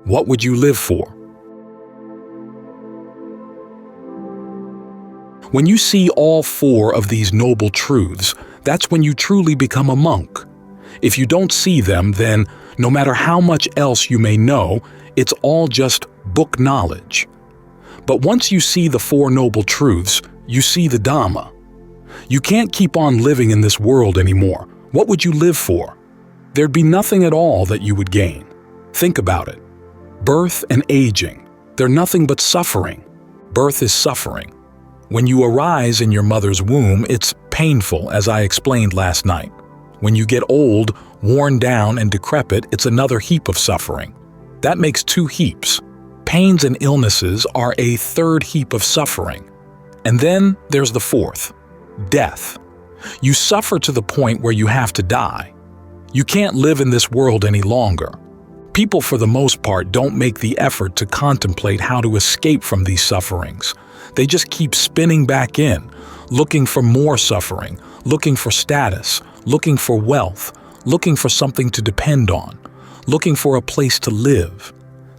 What would you live for? When you see all four of these noble truths, that's when you truly become a monk. If you don't see them, then no matter how much else you may know, it's all just book knowledge. But once you see the Four Noble Truths, you see the Dhamma. You can't keep on living in this world anymore. What would you live for? There'd be nothing at all that you would gain. Think about it. Birth and aging, they're nothing but suffering. Birth is suffering. When you arise in your mother's womb, it's painful, as I explained last night. When you get old, worn down, and decrepit, it's another heap of suffering. That makes two heaps. Pains and illnesses are a third heap of suffering. And then there's the fourth, death. You suffer to the point where you have to die. You can't live in this world any longer. People, for the most part, don't make the effort to contemplate how to escape from these sufferings. They just keep spinning back in, looking for more suffering, looking for status, looking for wealth, looking for something to depend on, looking for a place to live.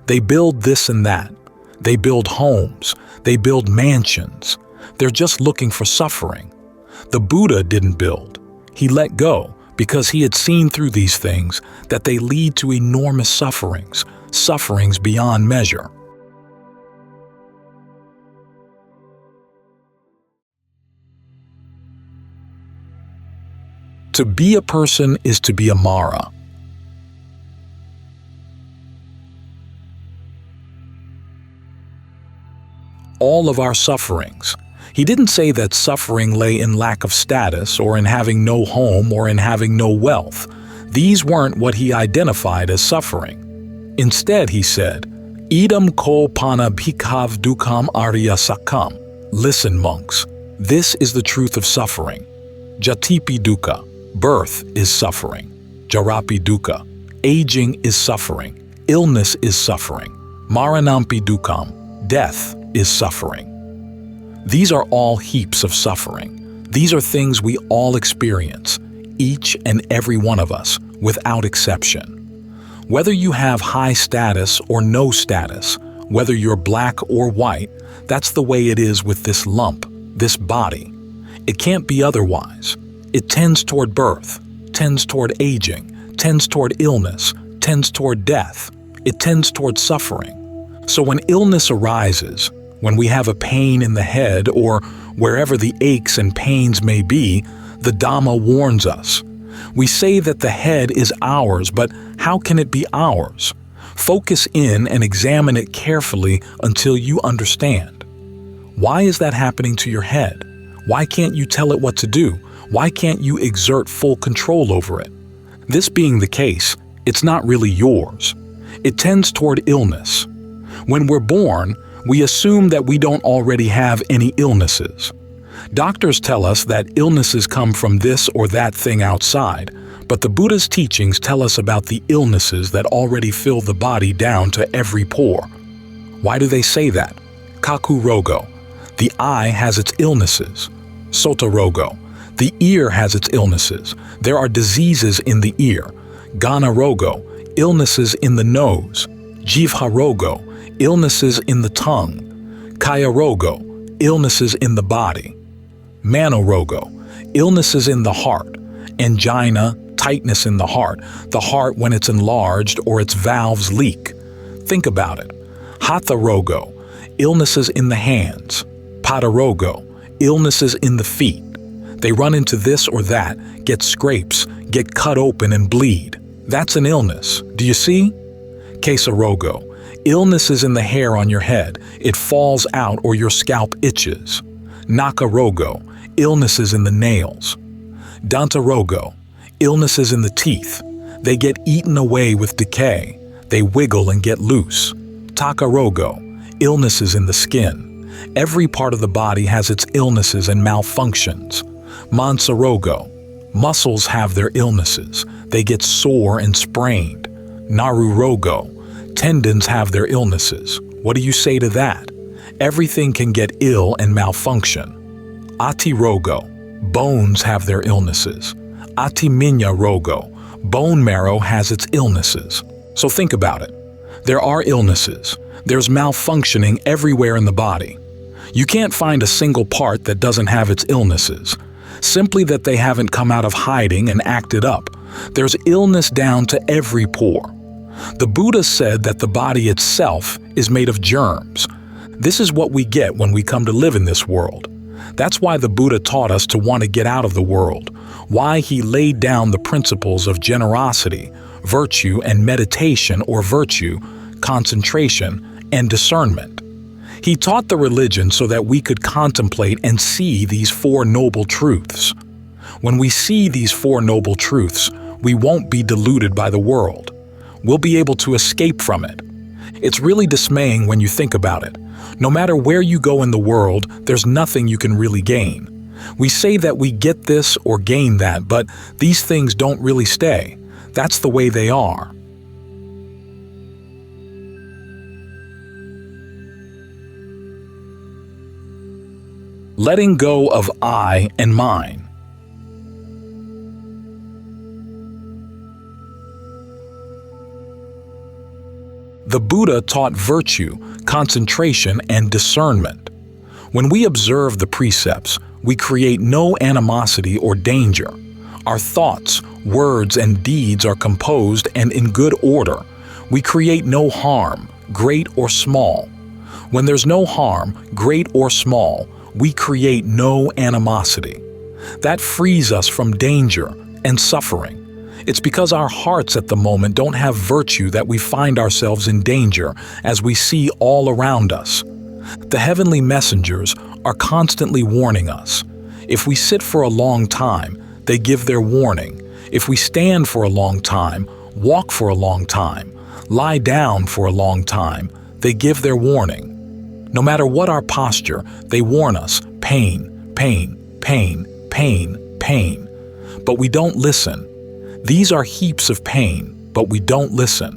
They build this and that. They build homes. They build mansions. They're just looking for suffering. The Buddha didn't build. He let go because he had seen through these things that they lead to enormous sufferings, sufferings beyond measure. To be a person is to be a Mara. All of our sufferings. He didn't say that suffering lay in lack of status or in having no home or in having no wealth. These weren't what he identified as suffering. Instead, he said, Idam ko pana bhikhav dukkam arya sakam. Listen, monks, this is the truth of suffering. Jatipi dukkha. Birth is suffering. Jarapi dukkha. Aging is suffering. Illness is suffering. Maranampi dukkam. Death is suffering. These are all heaps of suffering. These are things we all experience, each and every one of us, without exception. Whether you have high status or no status, whether you're black or white, that's the way it is with this lump, this body. It can't be otherwise. It tends toward birth, tends toward aging, tends toward illness, tends toward death. It tends toward suffering. So when illness arises, when we have a pain in the head or wherever the aches and pains may be, the Dhamma warns us. We say that the head is ours, but how can it be ours? Focus in and examine it carefully until you understand. Why is that happening to your head? Why can't you tell it what to do? Why can't you exert full control over it? This being the case, it's not really yours. It tends toward illness. When we're born, we assume that we don't already have any illnesses. Doctors tell us that illnesses come from this or that thing outside, but the Buddha's teachings tell us about the illnesses that already fill the body down to every pore. Why do they say that? Kaku rogo. The eye has its illnesses. Sota rogo. The ear has its illnesses. There are diseases in the ear. Gana rogo. Illnesses in the nose. Jivha rogo. Illnesses in the tongue. Kaya rogo. Illnesses in the body. Mano rogo. Illnesses in the heart. Angina, tightness in the heart when it's enlarged or its valves leak. Think about it. Hatha rogo. Illnesses in the hands. Pada rogo. Illnesses in the feet. They run into this or that, get scrapes, get cut open and bleed. That's an illness. Do you see? Kesa rogo. Illnesses in the hair on your head. It falls out or your scalp itches. Naka rogo. Illnesses in the nails. Danta rogo. Illnesses in the teeth. They get eaten away with decay. They wiggle and get loose. Taka rogo. Illnesses in the skin. Every part of the body has its illnesses and malfunctions. Mansa rogo. Muscles have their illnesses. They get sore and sprained. Naru rogo. Tendons have their illnesses. What do you say to that? Everything can get ill and malfunction. Ati rogo. Bones have their illnesses. Ati minya rogo. Bone marrow has its illnesses. So think about it. There are illnesses. There's malfunctioning everywhere in the body. You can't find a single part that doesn't have its illnesses. Simply that they haven't come out of hiding and acted up. There's illness down to every pore. The Buddha said that the body itself is made of germs. This is what we get when we come to live in this world. That's why the Buddha taught us to want to get out of the world, why he laid down the principles of generosity, virtue and meditation or virtue, concentration, and discernment. He taught the religion so that we could contemplate and see these four noble truths. When we see these four noble truths, we won't be deluded by the world. We'll be able to escape from it. It's really dismaying when you think about it. No matter where you go in the world, there's nothing you can really gain. We say that we get this or gain that, but these things don't really stay. That's the way they are. Letting go of I and mine. The Buddha taught virtue, concentration, and discernment. When we observe the precepts, we create no animosity or danger. Our thoughts, words, and deeds are composed and in good order. We create no harm, great or small. When there's no harm, great or small, we create no animosity. That frees us from danger and suffering. It's because our hearts at the moment don't have virtue that we find ourselves in danger as we see all around us. The heavenly messengers are constantly warning us. If we sit for a long time, they give their warning. If we stand for a long time, walk for a long time, lie down for a long time, they give their warning. No matter what our posture, they warn us, pain, pain, pain, pain, pain. But we don't listen. These are heaps of pain, but we don't listen.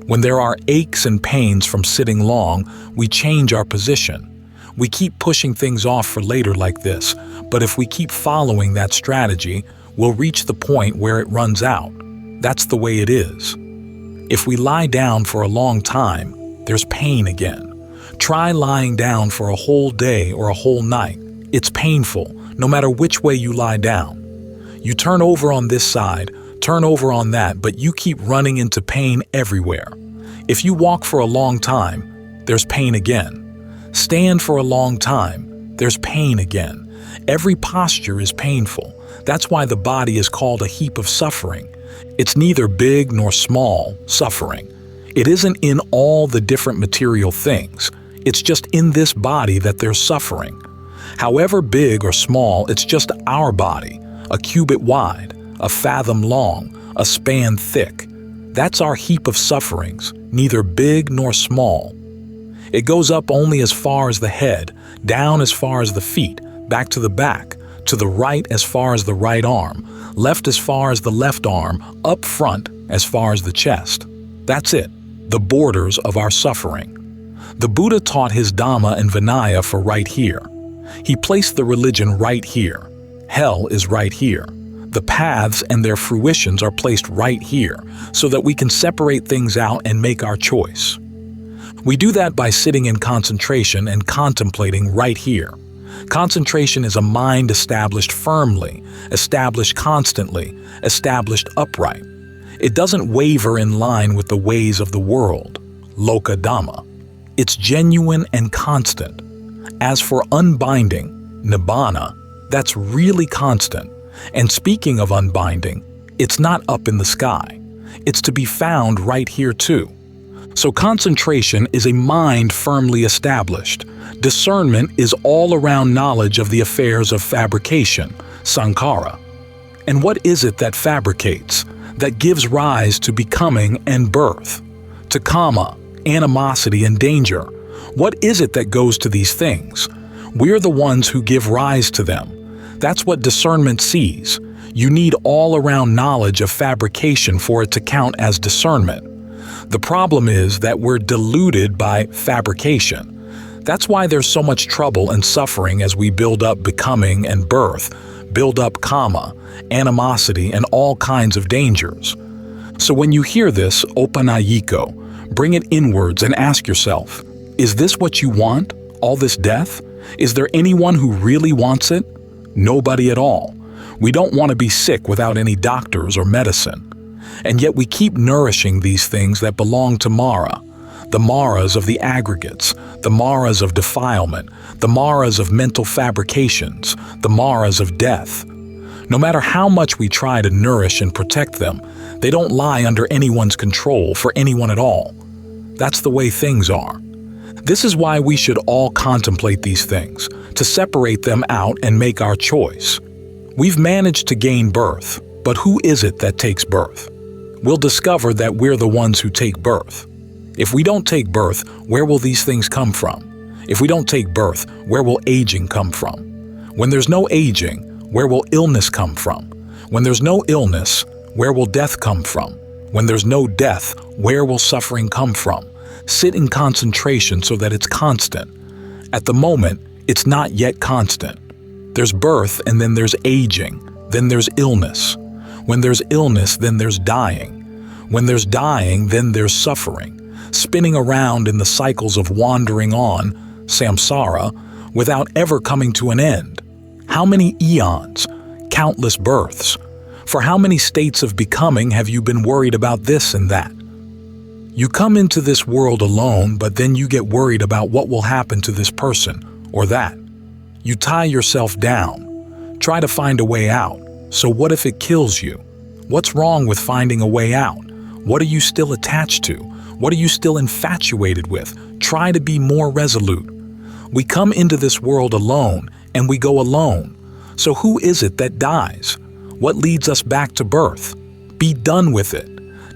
When there are aches and pains from sitting long, we change our position. We keep pushing things off for later like this, but if we keep following that strategy, we'll reach the point where it runs out. That's the way it is. If we lie down for a long time, there's pain again. Try lying down for a whole day or a whole night. It's painful, no matter which way you lie down. You turn over on this side, turn over on that, but you keep running into pain everywhere. If you walk for a long time, there's pain again. Stand for a long time, there's pain again. Every posture is painful. That's why the body is called a heap of suffering. It's neither big nor small suffering. It isn't in all the different material things. It's just in this body that there's suffering. However big or small, it's just our body, a cubit wide, a fathom long, a span thick. That's our heap of sufferings, neither big nor small. It goes up only as far as the head, down as far as the feet, back to the back, to the right as far as the right arm, left as far as the left arm, up front as far as the chest. That's it, the borders of our suffering. The Buddha taught his Dhamma and Vinaya for right here. He placed the religion right here. Hell is right here. The paths and their fruitions are placed right here, so that we can separate things out and make our choice. We do that by sitting in concentration and contemplating right here. Concentration is a mind established firmly, established constantly, established upright. It doesn't waver in line with the ways of the world, loka dhamma. It's genuine and constant. As for unbinding, nibbana, that's really constant. And speaking of unbinding, it's not up in the sky. It's to be found right here too. So concentration is a mind firmly established. Discernment is all-around knowledge of the affairs of fabrication, sankhara. And what is it that fabricates, that gives rise to becoming and birth, to kama, animosity and danger? What is it that goes to these things? We're the ones who give rise to them. That's what discernment sees. You need all-around knowledge of fabrication for it to count as discernment. The problem is that we're deluded by fabrication. That's why there's so much trouble and suffering as we build up becoming and birth, build up kama, animosity, and all kinds of dangers. So when you hear this, opanayiko, Bring it inwards and ask yourself, is this what you want? All this death? Is there anyone who really wants it? Nobody at all. We don't want to be sick without any doctors or medicine. And yet we keep nourishing these things that belong to Mara. The Maras of the aggregates, the Maras of defilement, the Maras of mental fabrications, the Maras of death. No matter how much we try to nourish and protect them, they don't lie under anyone's control for anyone at all. That's the way things are. This is why we should all contemplate these things, to separate them out and make our choice. We've managed to gain birth, but who is it that takes birth? We'll discover that we're the ones who take birth. If we don't take birth, where will these things come from? If we don't take birth, where will aging come from? When there's no aging, where will illness come from? When there's no illness, where will death come from? When there's no death, where will suffering come from? Sit in concentration so that it's constant. At the moment, it's not yet constant. There's birth and then there's aging, then there's illness. When there's illness, then there's dying. When there's dying, then there's suffering. Spinning around in the cycles of wandering on, samsara, without ever coming to an end. How many eons? Countless births. For how many states of becoming have you been worried about this and that? You come into this world alone, but then you get worried about what will happen to this person or that. You tie yourself down. Try to find a way out. So what if it kills you? What's wrong with finding a way out? What are you still attached to? What are you still infatuated with? Try to be more resolute. We come into this world alone, and we go alone. So who is it that dies? What leads us back to birth? Be done with it.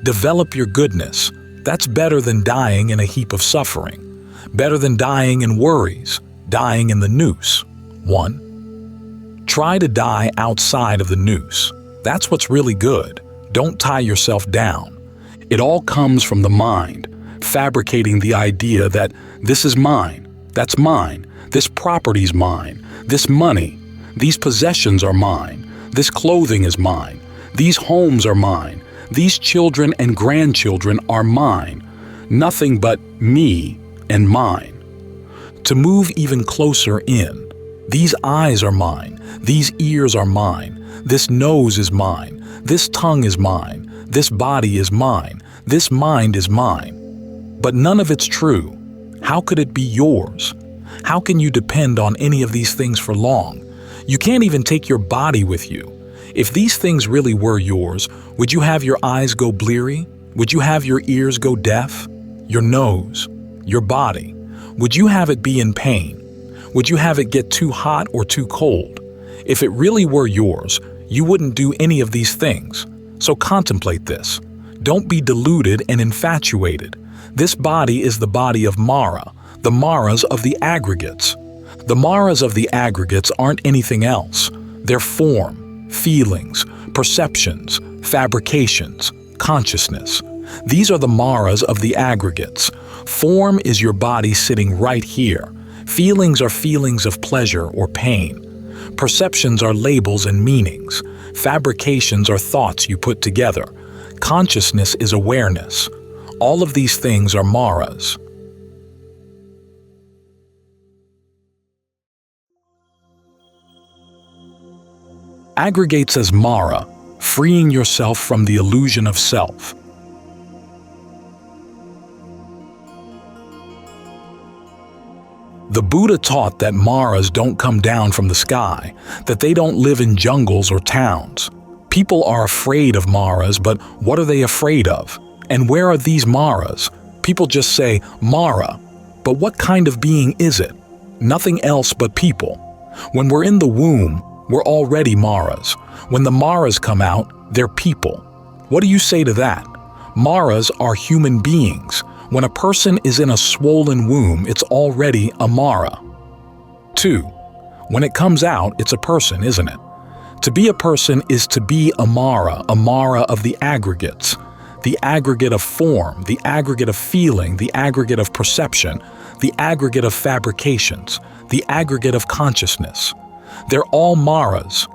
Develop your goodness. That's better than dying in a heap of suffering. Better than dying in worries, dying in the noose. 1. Try to die outside of the noose. That's what's really good. Don't tie yourself down. It all comes from the mind, fabricating the idea that this is mine, that's mine, this property's mine, this money, these possessions are mine, this clothing is mine, these homes are mine, these children and grandchildren are mine, nothing but me and mine. To move even closer in, these eyes are mine, these ears are mine, this nose is mine, this tongue is mine, this body is mine, this mind is mine. But none of it's true. How could it be yours? How can you depend on any of these things for long? You can't even take your body with you. If these things really were yours, would you have your eyes go bleary? Would you have your ears go deaf? Your nose? Your body? Would you have it be in pain? Would you have it get too hot or too cold? If it really were yours, you wouldn't do any of these things. So contemplate this. Don't be deluded and infatuated. This body is the body of Mara, the Maras of the aggregates. The Maras of the aggregates aren't anything else. They're form, feelings, perceptions, fabrications, consciousness. These are the Maras of the aggregates. Form is your body sitting right here. Feelings are feelings of pleasure or pain. Perceptions are labels and meanings. Fabrications are thoughts you put together. Consciousness is awareness. All of these things are Maras. Aggregates as Mara, freeing yourself from the illusion of self. The Buddha taught that Maras don't come down from the sky, that they don't live in jungles or towns. People are afraid of Maras, but what are they afraid of? And where are these Maras? People just say, Mara. But what kind of being is it? Nothing else but people. When we're in the womb, we're already Maras. When the Maras come out, they're people. What do you say to that? Maras are human beings. When a person is in a swollen womb, it's already a Mara. 2. When it comes out, it's a person, isn't it? To be a person is to be a Mara of the aggregates. The aggregate of form, the aggregate of feeling, the aggregate of perception, the aggregate of fabrications, the aggregate of consciousness. They're all Maras.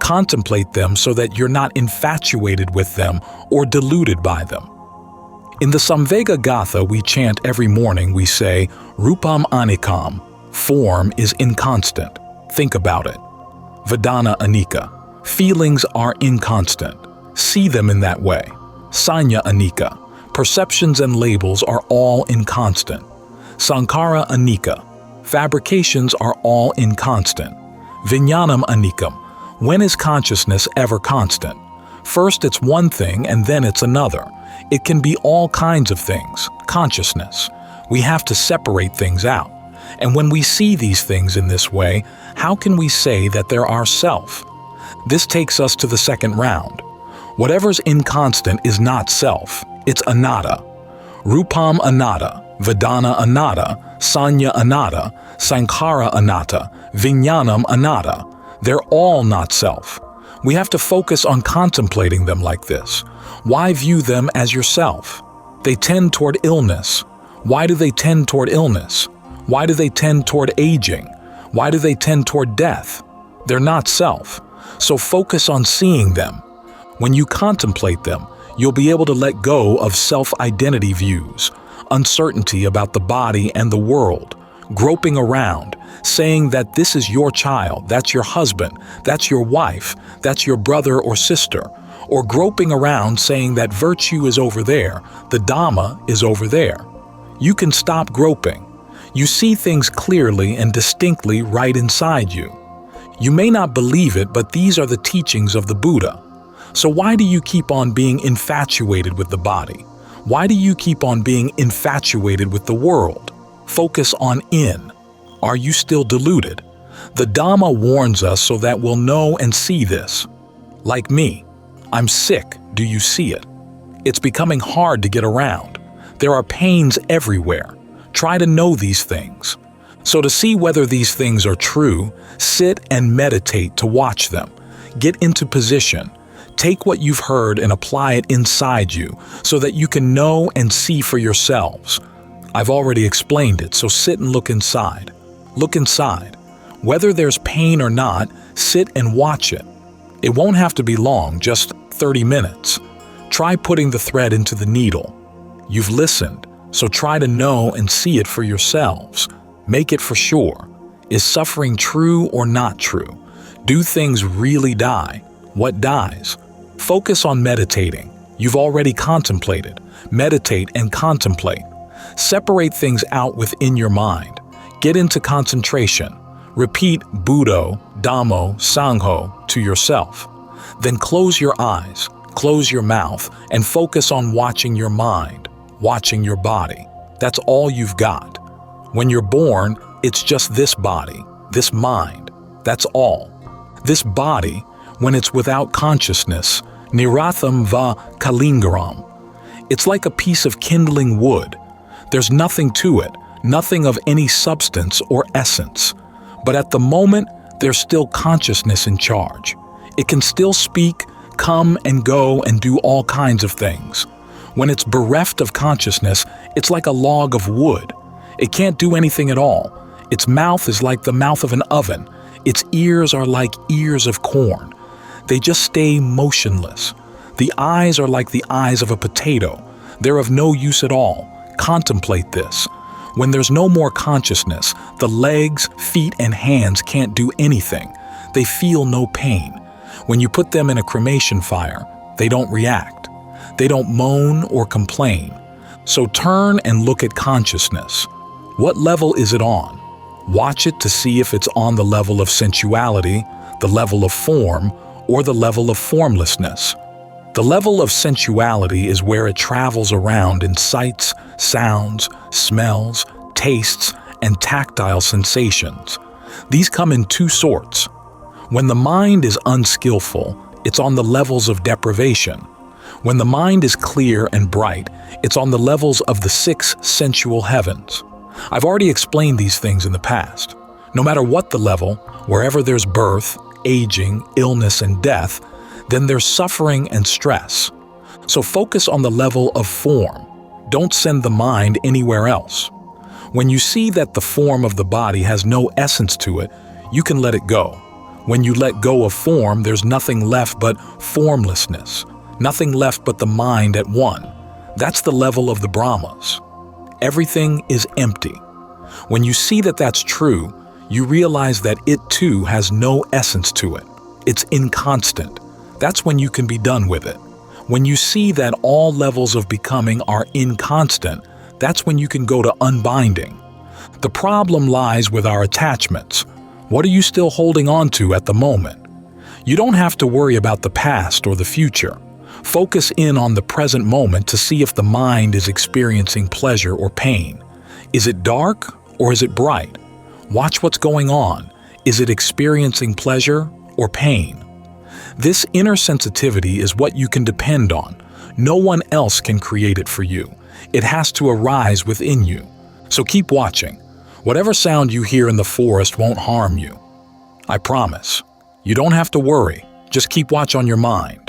Contemplate them so that you're not infatuated with them or deluded by them. In the Samvega Gatha we chant every morning, we say, Rupam Anikam, form is inconstant. Think about it. Vedana Anika, feelings are inconstant. See them in that way. Sanya Anika, perceptions and labels are all inconstant. Sankara Anika, fabrications are all inconstant. Vijnanam Anikam, when is consciousness ever constant? First it's one thing and then it's another. It can be all kinds of things, consciousness. We have to separate things out. And when we see these things in this way, how can we say that they're our self? This takes us to the second round. Whatever's inconstant is not self, it's anatta. Rupam anatta, Vedana anatta, Sanya anatta, Sankhara anatta, Vijnanam anatta. They're all not self. We have to focus on contemplating them like this. Why view them as yourself? They tend toward illness. Why do they tend toward illness? Why do they tend toward aging? Why do they tend toward death? They're not self. So focus on seeing them. When you contemplate them, you'll be able to let go of self-identity views, uncertainty about the body and the world, groping around, saying that this is your child, that's your husband, that's your wife, that's your brother or sister, or groping around saying that virtue is over there, the Dhamma is over there. You can stop groping. You see things clearly and distinctly right inside you. You may not believe it, but these are the teachings of the Buddha. So why do you keep on being infatuated with the body? Why do you keep on being infatuated with the world? Focus on in. Are you still deluded? The Dhamma warns us so that we'll know and see this. Like me, I'm sick, do you see it? It's becoming hard to get around. There are pains everywhere. Try to know these things. So to see whether these things are true, sit and meditate to watch them. Get into position. Take what you've heard and apply it inside you so that you can know and see for yourselves. I've already explained it, so sit and look inside. Look inside. Whether there's pain or not, sit and watch it. It won't have to be long, just 30 minutes. Try putting the thread into the needle. You've listened, so try to know and see it for yourselves. Make it for sure. Is suffering true or not true? Do things really die? What dies? Focus on meditating. You've already contemplated. Meditate and contemplate. Separate things out within your mind. Get into concentration. Repeat Buddho, Dhammo, Sangho to yourself. Then close your eyes, close your mouth, and focus on watching your mind, watching your body. That's all you've got. When you're born, it's just this body, this mind. That's all. This body, when it's without consciousness, niratham va kalingaram. It's like a piece of kindling wood. There's nothing to it, nothing of any substance or essence. But at the moment, there's still consciousness in charge. It can still speak, come and go and do all kinds of things. When it's bereft of consciousness, it's like a log of wood. It can't do anything at all. Its mouth is like the mouth of an oven. Its ears are like ears of corn. They just stay motionless. The eyes are like the eyes of a potato. They're of no use at all. Contemplate this. When there's no more consciousness, the legs, feet, and hands can't do anything. They feel no pain. When you put them in a cremation fire, they don't react. They don't moan or complain. So turn and look at consciousness. What level is it on? Watch it to see if it's on the level of sensuality, the level of form, or the level of formlessness. The level of sensuality is where it travels around in sights, sounds, smells, tastes, and tactile sensations. These come in two sorts. When the mind is unskillful, it's on the levels of deprivation. When the mind is clear and bright, it's on the levels of the 6 sensual heavens. I've already explained these things in the past. No matter what the level, wherever there's birth, aging, illness, and death, then there's suffering and stress. So focus on the level of form. Don't send the mind anywhere else. When you see that the form of the body has no essence to it, you can let it go. When you let go of form, there's nothing left but formlessness, nothing left but the mind at one. That's the level of the Brahmas. Everything is empty. When you see that that's true, you realize that it too has no essence to it. It's inconstant. That's when you can be done with it. When you see that all levels of becoming are inconstant, that's when you can go to unbinding. The problem lies with our attachments. What are you still holding on to at the moment? You don't have to worry about the past or the future. Focus in on the present moment to see if the mind is experiencing pleasure or pain. Is it dark or is it bright? Watch what's going on. Is it experiencing pleasure or pain? This inner sensitivity is what you can depend on. No one else can create it for you. It has to arise within you. So keep watching. Whatever sound you hear in the forest won't harm you. I promise. You don't have to worry. Just keep watch on your mind.